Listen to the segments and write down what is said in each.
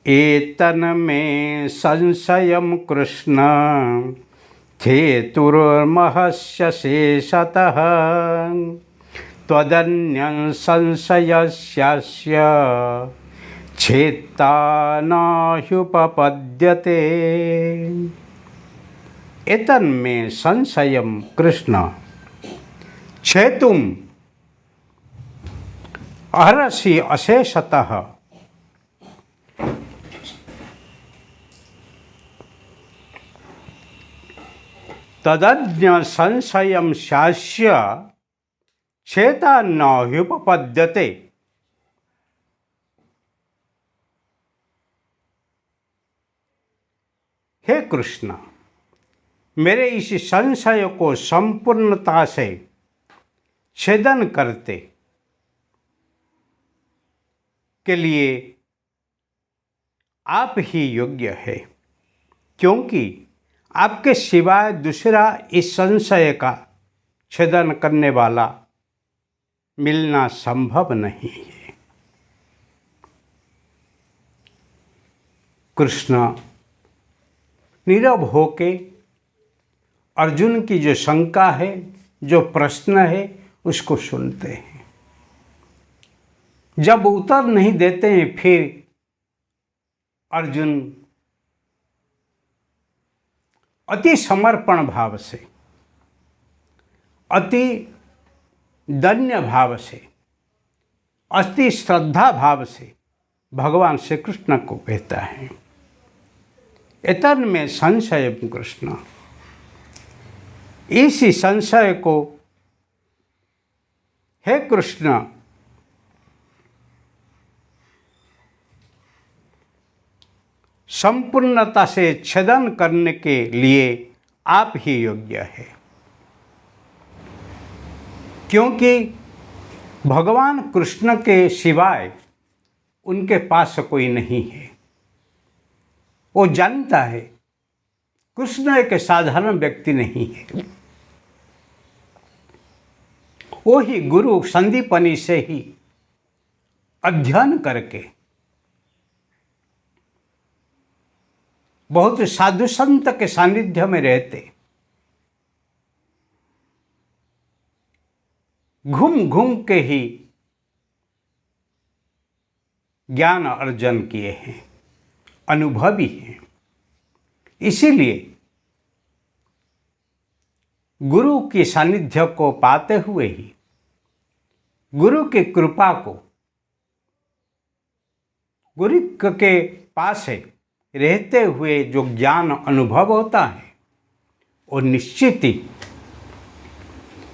एतन्मे संशयं कृष्ण हेतुर्महस्य शेषतः त्वदन्यं संशयस्यास्य छेत्ता न ह्युपपद्यते। एतन्मे संशयं कृष्ण छेतुम् अर्हसि अशेषतः तदन्य संशयं स्यास्य छेता न ह्युपपद्यते। हे कृष्ण, मेरे इस संशय को संपूर्णता से छेदन करते के लिए आप ही योग्य है, क्योंकि आपके सिवाय दूसरा इस संशय का छेदन करने वाला मिलना संभव नहीं है। कृष्ण नीरव होके अर्जुन की जो शंका है, जो प्रश्न है, उसको सुनते हैं। जब उत्तर नहीं देते हैं, फिर अर्जुन अति समर्पण भाव से, अति दन्य भाव से, अति श्रद्धा भाव से भगवान श्री कृष्ण को कहता है, एतन्मे संशयं कृष्ण। इसी संशय को हे कृष्ण संपूर्णता से छेदन करने के लिए आप ही योग्य है, क्योंकि भगवान कृष्ण के सिवाय उनके पास कोई नहीं है। वो जानता है कृष्ण एक साधारण व्यक्ति नहीं है। वो ही गुरु संदीपनी से ही अध्ययन करके बहुत साधु संत के सानिध्य में रहते घूम घूम के ही ज्ञान अर्जन किए हैं, अनुभवी हैं। इसीलिए गुरु की सानिध्य को पाते हुए ही, गुरु की कृपा को, गुरु के पास रहते हुए जो ज्ञान अनुभव होता है, वो निश्चित ही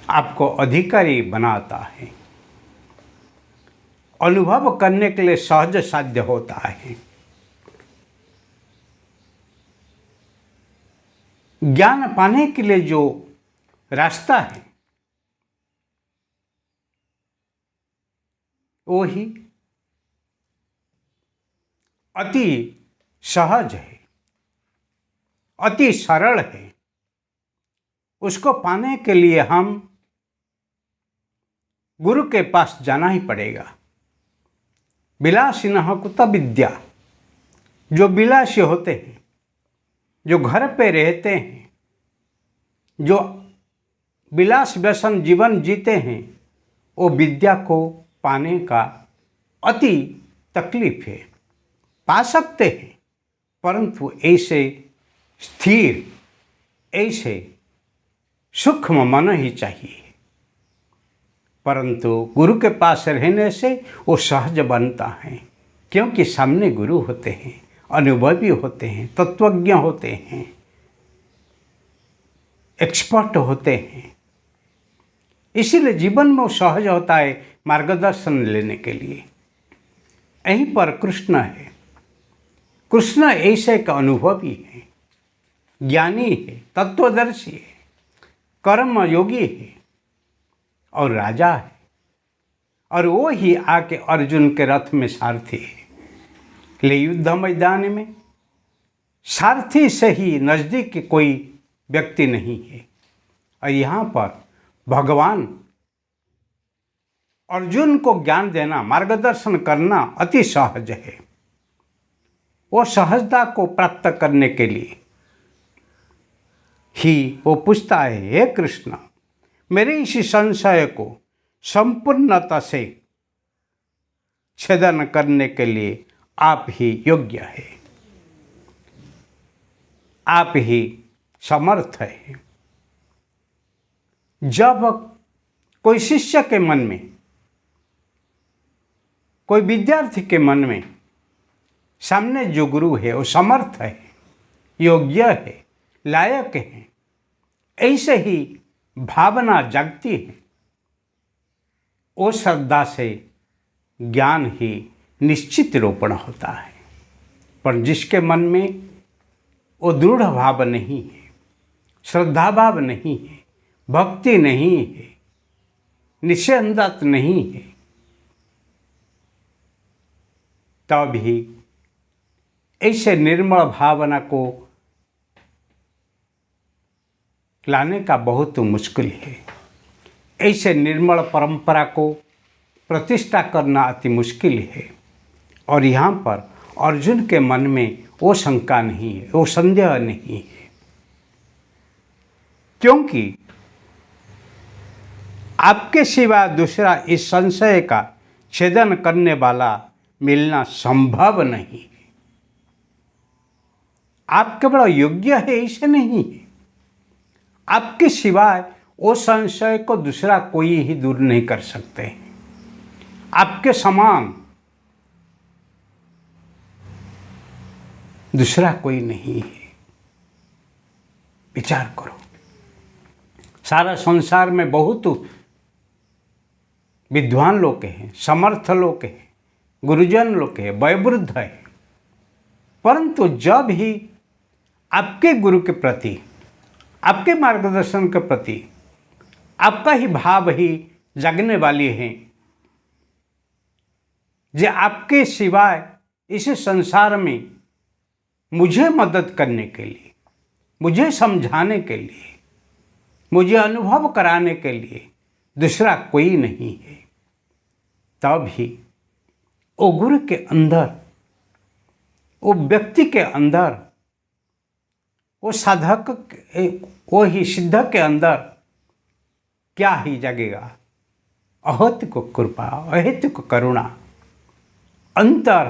आपको अधिकारी बनाता है, अनुभव करने के लिए सहज साध्य होता है। ज्ञान पाने के लिए जो रास्ता है, वो ही अति सहज है, अति सरल है। उसको पाने के लिए हम गुरु के पास जाना ही पड़ेगा। विलासिनः कुत विद्या। जो विलासी होते हैं, जो घर पे रहते हैं, जो विलास व्यसन जीवन जीते हैं, वो विद्या को पाने का अति तकलीफ है। पा सकते हैं, परंतु ऐसे स्थिर, ऐसे सूक्ष्म मन ही चाहिए। परंतु गुरु के पास रहने से वो सहज बनता है, क्योंकि सामने गुरु होते हैं, अनुभवी होते हैं, तत्वज्ञ होते हैं, एक्सपर्ट होते हैं। इसीलिए जीवन में वो सहज होता है मार्गदर्शन लेने के लिए। यहीं पर कृष्ण है। कृष्ण ऐसे का अनुभवी है, ज्ञानी है, तत्वदर्शी है, कर्म योगी है और राजा है। और वो ही आके अर्जुन के रथ में सारथी है। ले युद्ध मैदान में सारथी से ही नज़दीक कोई व्यक्ति नहीं है। और यहाँ पर भगवान अर्जुन को ज्ञान देना, मार्गदर्शन करना अति सहज है। वो सहजता को प्राप्त करने के लिए ही वो पूछता है, हे कृष्ण, मेरे इसी संशय को संपूर्णता से छेदन करने के लिए आप ही योग्य है, आप ही समर्थ है। जब कोई शिष्य के मन में, कोई विद्यार्थी के मन में सामने जो गुरु है वो समर्थ है, योग्य है, लायक है, ऐसे ही भावना जागती है, वो श्रद्धा से ज्ञान ही निश्चित रोपण होता है। पर जिसके मन में वो दृढ़ भाव नहीं है, श्रद्धा भाव नहीं है, भक्ति नहीं है, निश्चयता नहीं है, तभी ऐसे निर्मल भावना को लाने का बहुत मुश्किल है। ऐसे निर्मल परंपरा को प्रतिष्ठा करना अति मुश्किल है। और यहाँ पर अर्जुन के मन में वो शंका नहीं है, वो संदेह नहीं है, क्योंकि आपके सिवा दूसरा इस संशय का छेदन करने वाला मिलना संभव नहीं है। आप केवल योग्य है ऐसे नहीं है, आपके सिवाय वो संशय को दूसरा कोई ही दूर नहीं कर सकते। आपके समान दूसरा कोई नहीं है। विचार करो, सारा संसार में बहुत विद्वान लोग हैं, समर्थ लोग हैं, गुरुजन लोग हैं, वयोवृद्ध है, परंतु जब ही आपके गुरु के प्रति, आपके मार्गदर्शन के प्रति आपका ही भाव ही जगने वाली हैं, जो आपके सिवाय इस संसार में मुझे मदद करने के लिए, मुझे समझाने के लिए, मुझे अनुभव कराने के लिए दूसरा कोई नहीं है, तब ही वो गुरु के अंदर, वो व्यक्ति के अंदर, वो साधक, वो ही सिद्ध के अंदर क्या ही जगेगा? अहेतुक कृपा, अहेतुक करुणा, अंतर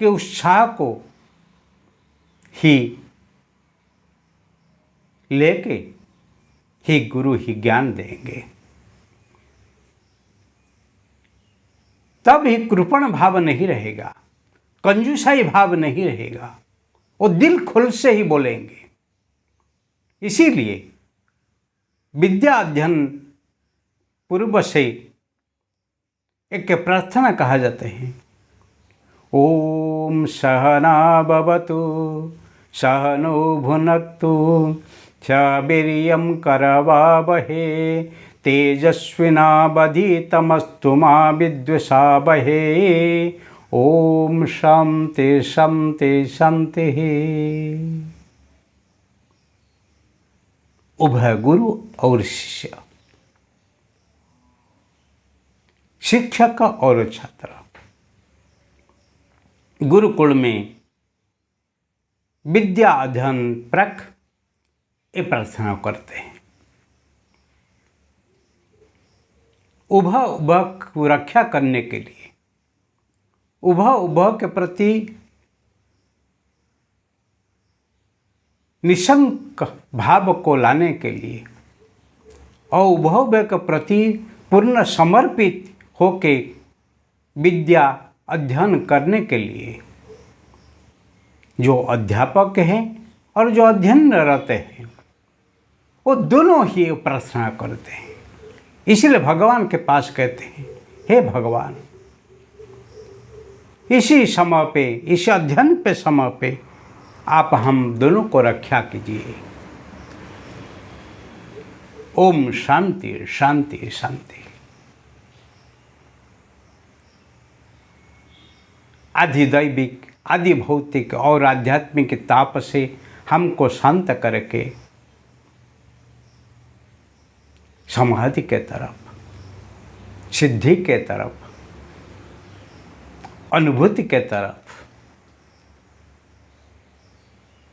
के उत्साह को ही लेके ही गुरु ही ज्ञान देंगे। तब ही कृपण भाव नहीं रहेगा, कंजूसाई भाव नहीं रहेगा, वो दिल खुल से ही बोलेंगे। इसीलिए विद्या अध्ययन पूर्व से एक प्रार्थना कहा जाता है, ओम सहना भवतु सहनो भुनक्तु च वीर्यं करवावहे तेजस्विनावधीतमस्तु मा विद्विषावहे। ओम शांति शांति शांति। उभय गुरु और शिष्य, शिक्षक और छात्र गुरुकुल में विद्या अध्ययन प्रक ये प्रार्थना करते हैं। उभय उभय को रक्षा करने के लिए, उभय उभय के प्रति निशंक भाव को लाने के लिए और उभय उभय के प्रति पूर्ण समर्पित होके विद्या अध्ययन करने के लिए जो अध्यापक हैं और जो अध्ययनरत हैं, वो दोनों ही प्रार्थना करते हैं। इसलिए भगवान के पास कहते हैं, हे भगवान, इसी समय पे, इस अध्ययन पे समय पे आप हम दोनों को रक्षा कीजिए। ओम शांति शांति शांति। आधिदैविक, आदि भौतिक और आध्यात्मिक ताप से हमको शांत करके समाधि के तरफ, सिद्धि के तरफ, अनुभूति के तरफ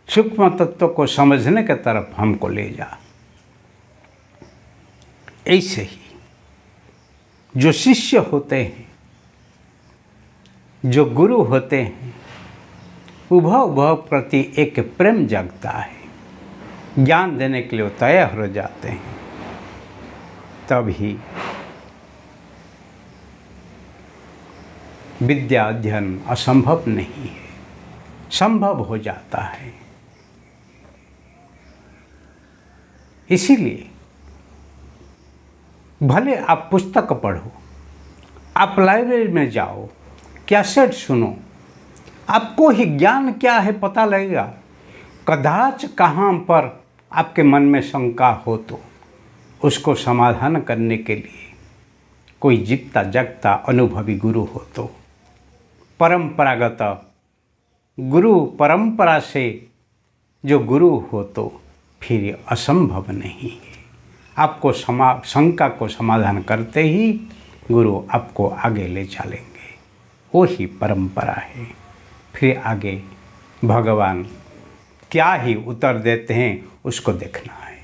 सूक्ष्म तत्व को समझने की तरफ हमको ले जा। ऐसे ही जो शिष्य होते हैं, जो गुरु होते हैं, उभव प्रति एक प्रेम जगता है, ज्ञान देने के लिए वो तैयार हो जाते हैं, तभी विद्या अध्ययन असंभव नहीं है, संभव हो जाता है। इसीलिए भले आप पुस्तक पढ़ो, आप लाइब्रेरी में जाओ, कैसेट सुनो, आपको ही ज्ञान क्या है पता लगेगा। कदाच कहाँ पर आपके मन में शंका हो तो उसको समाधान करने के लिए कोई जीता जगता अनुभवी गुरु हो तो, परंपरागत गुरु परंपरा से जो गुरु हो तो फिर ये असंभव नहीं है। आपको शंका को समाधान करते ही गुरु आपको आगे ले चलेंगे, वो ही परंपरा है। फिर आगे भगवान क्या ही उत्तर देते हैं उसको देखना है।